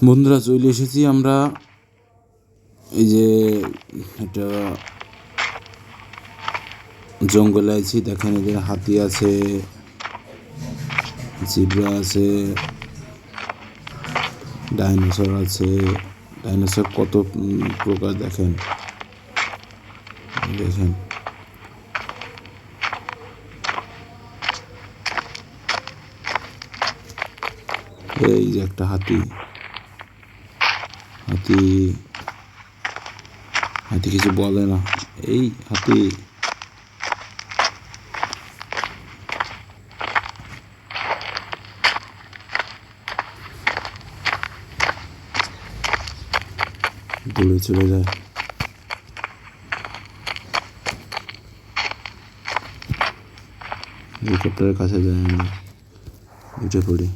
বন্ধুরা চলে এসেছি আমরা এই যে একটা জঙ্গলে আছি। দেখেন এদের হাতি আছে, জিব্রা আছে, ডাইনোসর আছে। ডাইনোসর কত প্রকার দেখেন দেখেন এই যে একটা হাতি হাতি হাতি কিছু বলে না। এই হাতি দূরে চলে যায়। হেলিকপ্টারের কাছে যায়, আমরা উঠে পড়ি।